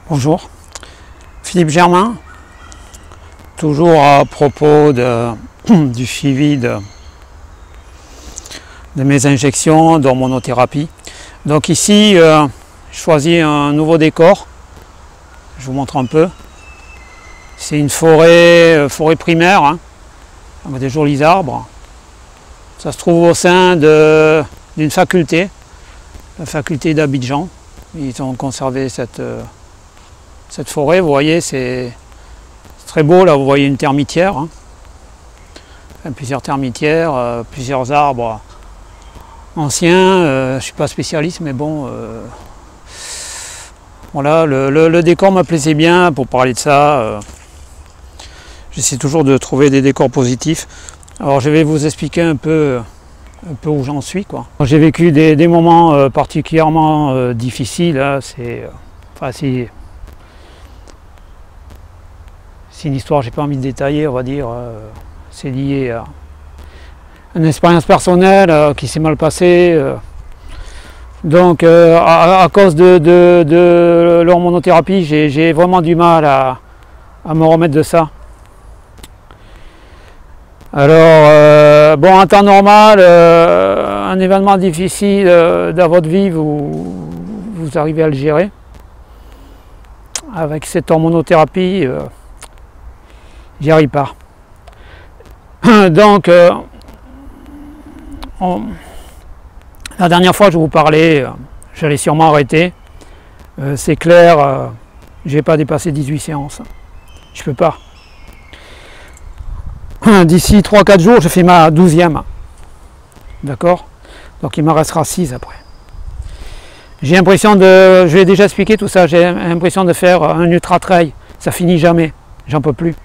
Bonjour, Philippe Germain, toujours à propos du suivi de mes injections d'hormonothérapie. Donc ici, je choisis un nouveau décor, je vous montre un peu. C'est une forêt primaire, hein, avec des jolis arbres. Ça se trouve au sein d'une faculté, la faculté d'Abidjan. Ils ont conservé cette forêt, vous voyez, c'est très beau. Là, vous voyez une termitière, hein. Enfin, plusieurs termitières, plusieurs arbres anciens. Je ne suis pas spécialiste, mais bon, voilà, le décor me plaisait bien pour parler de ça. J'essaie toujours de trouver des décors positifs. Alors, je vais vous expliquer un peu où j'en suis, quoi. J'ai vécu des moments particulièrement difficiles. Hein. C'est une histoire, j'ai pas envie de détailler, on va dire. C'est lié à une expérience personnelle qui s'est mal passée. Donc, à cause de l'hormonothérapie, j'ai vraiment du mal à me remettre de ça. Alors, bon, en temps normal, un événement difficile dans votre vie, vous arrivez à le gérer. Avec cette hormonothérapie, j'y arrive pas. Donc, la dernière fois je vous parlais, j'allais sûrement arrêter. C'est clair, je vais pas dépasser 18 séances. Je peux pas. D'ici 3-4 jours, je fais ma 12e. D'accord? Donc il m'en restera 6 après. J'ai l'impression je vais déjà expliquer tout ça, j'ai l'impression de faire un ultra trail. Ça finit jamais. J'en peux plus.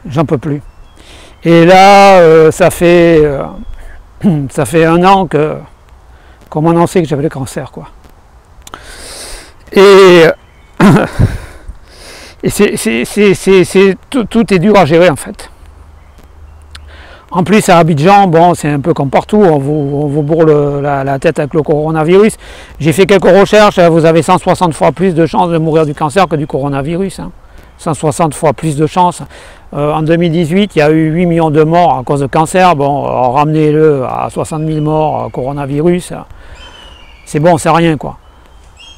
J'en peux plus. Et là, ça fait 1 an qu'on m'a annoncé que j'avais le cancer, quoi. Et tout est dur à gérer, en fait. En plus, à Abidjan, bon, c'est un peu comme partout, on vous bourre la tête avec le coronavirus. J'ai fait quelques recherches, vous avez 160 fois plus de chances de mourir du cancer que du coronavirus. Hein. 160 fois plus de chances. En 2018, il y a eu 8 millions de morts à cause de cancer. Bon, ramenez-le à 60 000 morts coronavirus. C'est bon, c'est rien, quoi.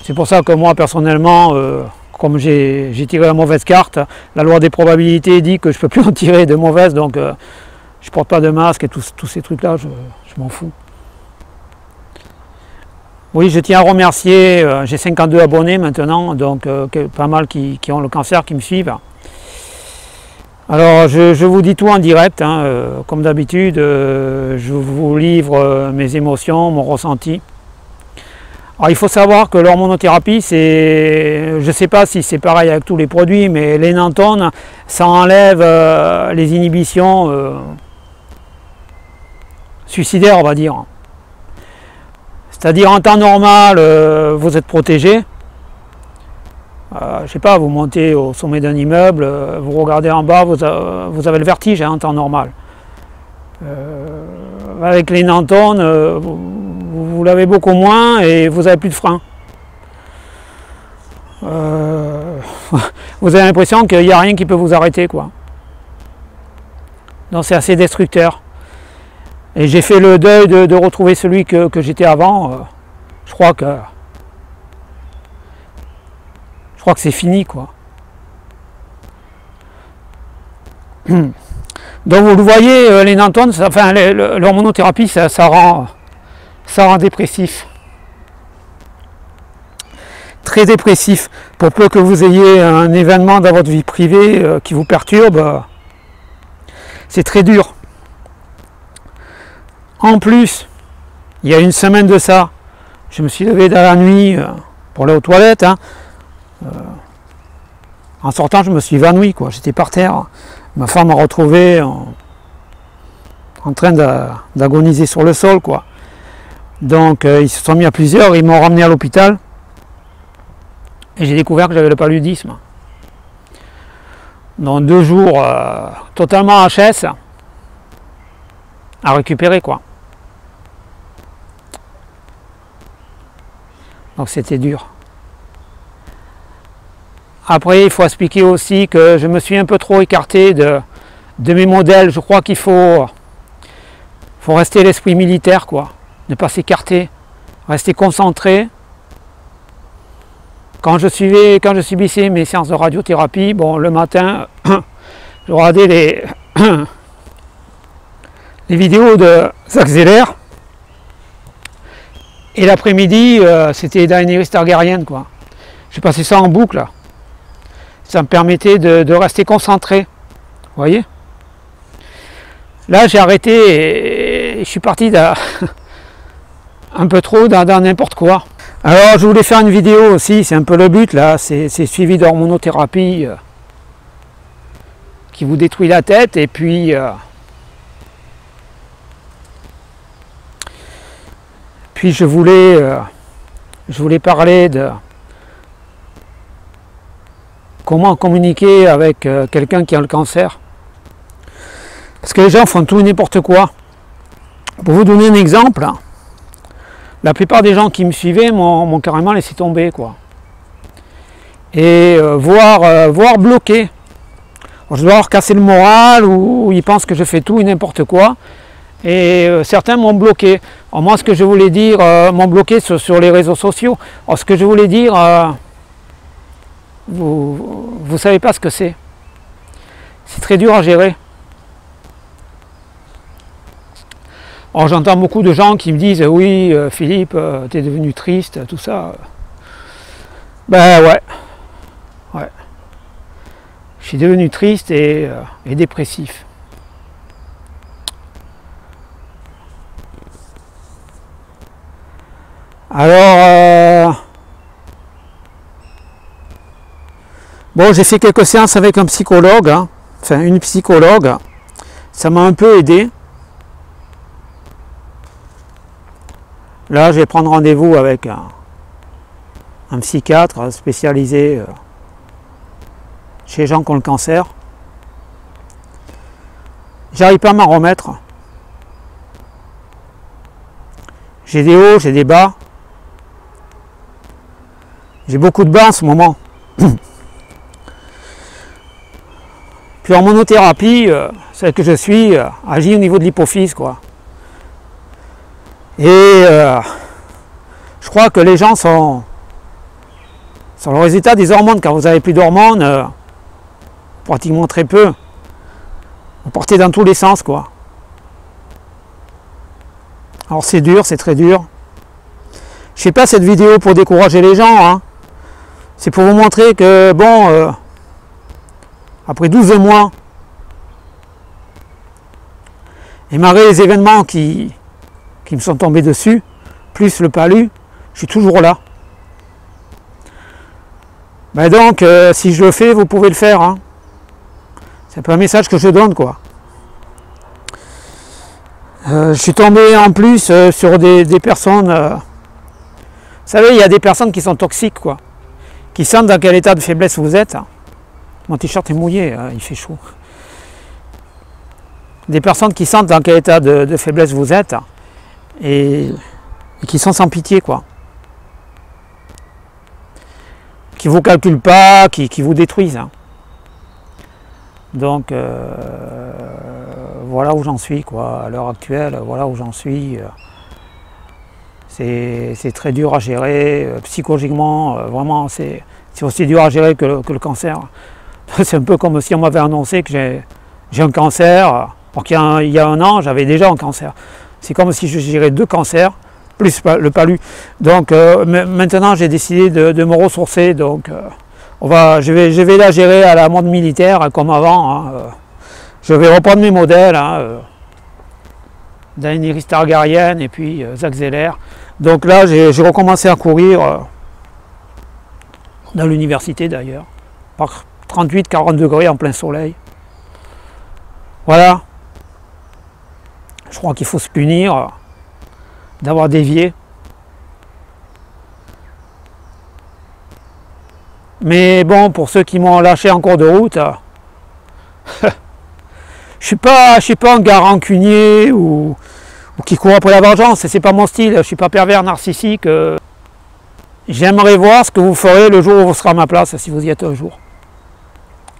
C'est pour ça que moi, personnellement, comme j'ai tiré la mauvaise carte, la loi des probabilités dit que je ne peux plus en tirer de mauvaises, donc je ne porte pas de masque et tous ces trucs-là, je m'en fous. Oui, je tiens à remercier, j'ai 52 abonnés maintenant, donc pas mal qui ont le cancer, qui me suivent. Alors, je vous dis tout en direct, hein, comme d'habitude, je vous livre mes émotions, mon ressenti. Alors, il faut savoir que l'hormonothérapie, je ne sais pas si c'est pareil avec tous les produits, mais l'énantone, ça enlève les inhibitions suicidaires, on va dire. C'est-à-dire en temps normal, vous êtes protégé. Je ne sais pas, vous montez au sommet d'un immeuble, vous regardez en bas, vous avez le vertige, hein, en temps normal. Avec l'énantone, vous l'avez beaucoup moins et vous n'avez plus de frein. Vous avez l'impression qu'il n'y a rien qui peut vous arrêter, quoi. Donc c'est assez destructeur. Et j'ai fait le deuil de retrouver celui que j'étais avant. Je crois que c'est fini, quoi. Donc vous le voyez, l'énantone, enfin l'hormonothérapie, ça rend dépressif. Très dépressif. Pour peu que vous ayez un événement dans votre vie privée qui vous perturbe, c'est très dur. En plus, il y a une semaine de ça, je me suis levé dans la nuit pour aller aux toilettes. Hein. En sortant, je me suis évanoui, quoi. J'étais par terre. Ma femme m'a retrouvé en train d'agoniser sur le sol, quoi. Donc, ils se sont mis à plusieurs, ils m'ont ramené à l'hôpital. Et j'ai découvert que j'avais le paludisme. Dans 2 jours, totalement HS, à récupérer, quoi. Donc c'était dur. Après, il faut expliquer aussi que je me suis un peu trop écarté de mes modèles. Je crois qu'il faut rester l'esprit militaire, quoi. Ne pas s'écarter, rester concentré. Quand je subissais mes séances de radiothérapie, bon, le matin, je regardais les vidéos de Jacques Zeller. Et l'après-midi, c'était Daenerys Targaryen, quoi. J'ai passé ça en boucle, là. Ça me permettait de rester concentré. Vous voyez? Là, j'ai arrêté et je suis parti un peu trop dans n'importe quoi. Alors, je voulais faire une vidéo aussi, c'est un peu le but, là. C'est suivi d'hormonothérapie qui vous détruit la tête. Et puis je voulais parler de comment communiquer avec quelqu'un qui a le cancer. Parce que les gens font tout et n'importe quoi. Pour vous donner un exemple, la plupart des gens qui me suivaient m'ont carrément laissé tomber, quoi. Et voire bloqué. Je dois leur casser le moral, ou ils pensent que je fais tout et n'importe quoi. Et certains m'ont bloqué. Alors moi, ce que je voulais dire, m'ont bloqué sur les réseaux sociaux. Alors ce que je voulais dire, vous ne savez pas ce que c'est. C'est très dur à gérer. Alors j'entends beaucoup de gens qui me disent oui Philippe, tu es devenu triste, tout ça. Ben ouais. Je suis devenu triste et dépressif. Alors bon, j'ai fait quelques séances avec un psychologue, hein, enfin une psychologue. Ça m'a un peu aidé. Là, je vais prendre rendez-vous avec un psychiatre spécialisé chez les gens qui ont le cancer. J'arrive pas à m'en remettre. J'ai des hauts, j'ai des bas. J'ai beaucoup de bas en ce moment. Puis l'hormonothérapie, celle que je suis, agit au niveau de l'hypophyse, quoi. Et je crois que les gens sont le résultat des hormones. Quand vous n'avez plus d'hormones, pratiquement très peu. Vous partez dans tous les sens, quoi. Alors c'est dur, c'est très dur. Je fais pas cette vidéo pour décourager les gens, hein. C'est pour vous montrer que, bon, après 12 mois, et malgré les événements qui me sont tombés dessus, plus le palu, je suis toujours là. Ben donc, si je le fais, vous pouvez le faire, hein. C'est un peu un message que je donne, quoi. Je suis tombé en plus sur des personnes... vous savez, il y a des personnes qui sont toxiques, quoi. Qui sentent dans quel état de faiblesse vous êtes. Mon t-shirt est mouillé, hein, il fait chaud. Des personnes qui sentent dans quel état de faiblesse vous êtes. Et qui sont sans pitié, quoi. Qui vous calculent pas, qui vous détruisent, hein. Donc voilà où j'en suis, quoi. À l'heure actuelle, voilà où j'en suis. C'est très dur à gérer, psychologiquement, vraiment c'est aussi dur à gérer que le cancer. C'est un peu comme si on m'avait annoncé que j'ai un cancer, alors qu'il y a un an j'avais déjà un cancer. C'est comme si je gérais 2 cancers, plus le palu. Donc maintenant j'ai décidé de me ressourcer, donc je vais la gérer à la mode militaire comme avant, hein. Je vais reprendre mes modèles, hein, Daenerys Targaryen et puis Jacques Zeller. Donc là j'ai recommencé à courir dans l'université d'ailleurs, par 38-40 degrés en plein soleil. Voilà. Je crois qu'il faut se punir d'avoir dévié. Mais bon, pour ceux qui m'ont lâché en cours de route, je suis pas un gars rancunier ou qui court après la vengeance, c'est pas mon style, je suis pas pervers narcissique. J'aimerais voir ce que vous ferez le jour où vous serez à ma place, si vous y êtes un jour.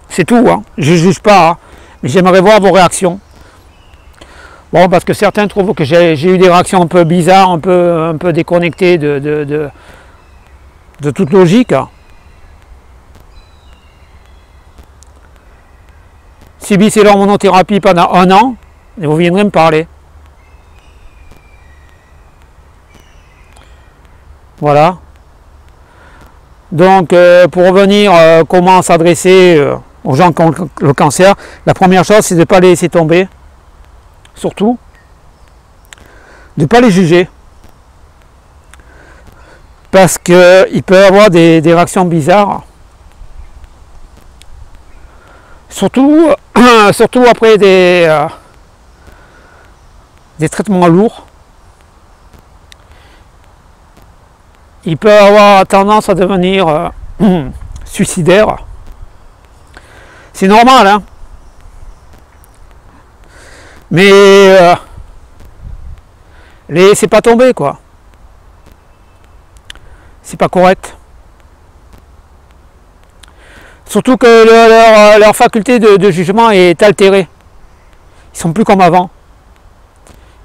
C'est tout, hein. Je ne juge pas, hein. Mais j'aimerais voir vos réactions. Bon, parce que certains trouvent que j'ai eu des réactions un peu bizarres, un peu déconnectées de toute logique. Subissez l'hormonothérapie pendant 1 an et vous viendrez me parler. Voilà. Donc, pour revenir, comment s'adresser aux gens qui ont le cancer, la première chose, c'est de ne pas les laisser tomber. Surtout, de ne pas les juger. Parce qu'il peut y avoir des réactions bizarres. Surtout après des traitements lourds. Il peut avoir tendance à devenir suicidaire. C'est normal, hein. Mais laissez pas tomber, quoi. C'est pas correct. Surtout que leur faculté de jugement est altérée. Ils sont plus comme avant.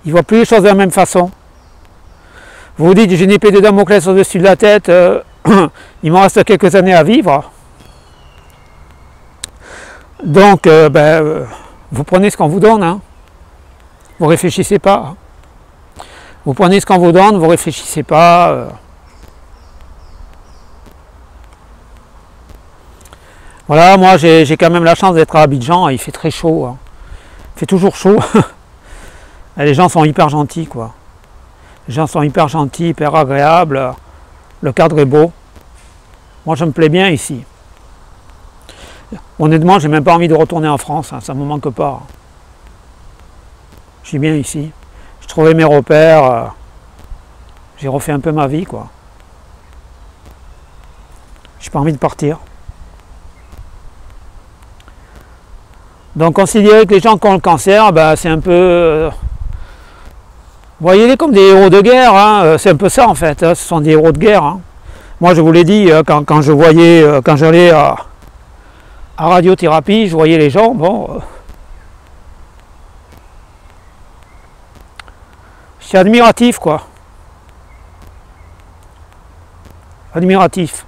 Ils voient plus les choses de la même façon. Vous vous dites, j'ai une épée de Damoclès au-dessus de la tête, il me reste quelques années à vivre. Donc, vous prenez ce qu'on vous donne, hein. Vous réfléchissez pas. Vous prenez ce qu'on vous donne, vous réfléchissez pas. Voilà, moi j'ai quand même la chance d'être à Abidjan, il fait très chaud. Hein. Il fait toujours chaud. Et les gens sont hyper gentils, quoi. Les gens sont hyper gentils, hyper agréables. Le cadre est beau. Moi, je me plais bien ici. Honnêtement, j'ai même pas envie de retourner en France. Hein, ça me manque pas. Je suis bien ici. J'ai trouvé mes repères. J'ai refait un peu ma vie, quoi. J'ai pas envie de partir. Donc, considérer que les gens qui ont le cancer, c'est un peu... voyez-les comme des héros de guerre, hein. C'est un peu ça en fait, hein. Ce sont des héros de guerre. Hein. Moi je vous l'ai dit, quand j'allais à radiothérapie, je voyais les gens, bon... c'est admiratif, quoi. Admiratif.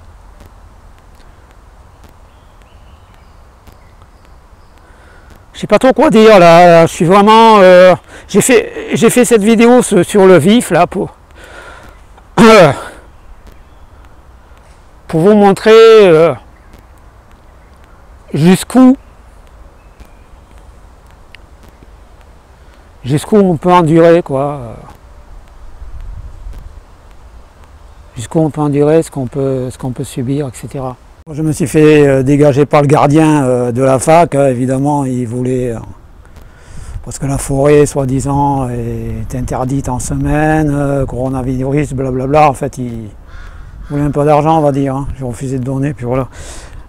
Je sais pas trop quoi dire là, je suis vraiment... j'ai fait cette vidéo sur le vif là pour vous montrer jusqu'où on peut endurer, quoi. Jusqu'où on peut endurer, ce qu'on peut subir, etc. Je me suis fait dégager par le gardien de la fac, évidemment, il voulait... parce que la forêt, soi-disant, est interdite en semaine, coronavirus, blablabla, en fait, il voulait un peu d'argent, on va dire, hein. J'ai refusé de donner, puis voilà.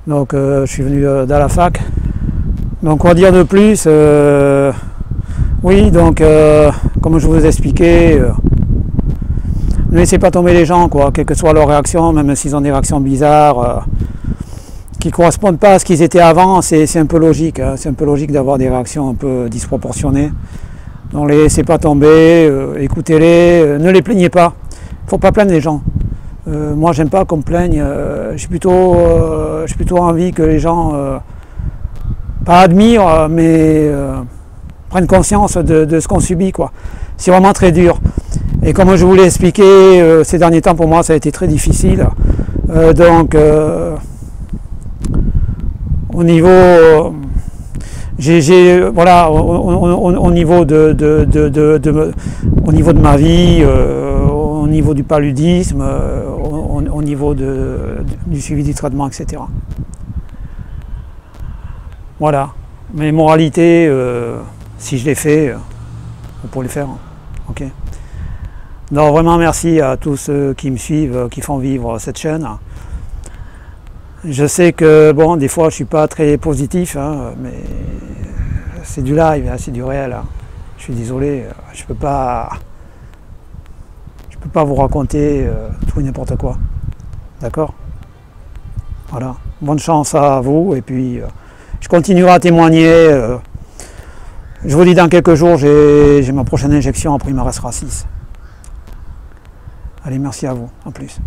Donc, je suis venu dans la fac. Donc, quoi dire de plus oui, donc, comme je vous ai expliqué, ne laissez pas tomber les gens, quoi, quelle que soit leur réaction, même s'ils ont des réactions bizarres, qui ne correspondent pas à ce qu'ils étaient avant, c'est un peu logique, hein. C'est un peu logique d'avoir des réactions un peu disproportionnées. Donc ne les laissez pas tomber, écoutez-les, ne les plaignez pas. Il ne faut pas plaindre les gens. Moi j'aime pas qu'on me plaigne, j'ai plutôt envie que les gens, pas admirent, mais prennent conscience de ce qu'on subit, quoi. C'est vraiment très dur. Et comme je vous l'ai expliqué, ces derniers temps pour moi ça a été très difficile. Donc au niveau voilà, au niveau au niveau de ma vie, au niveau du paludisme, au niveau du suivi du traitement, etc. Voilà. Mais moralité, si je l'ai fait, vous pouvez le faire. Hein. Ok. Donc vraiment merci à tous ceux qui me suivent, qui font vivre cette chaîne. Je sais que bon, des fois je suis pas très positif, hein, mais c'est du live, hein, c'est du réel. Hein. Je suis désolé, je peux pas vous raconter tout et n'importe quoi. D'accord? Voilà. Bonne chance à vous, et puis je continuerai à témoigner. Je vous dis, dans quelques jours, j'ai ma prochaine injection, après il me restera 6. Allez, merci à vous. À plus.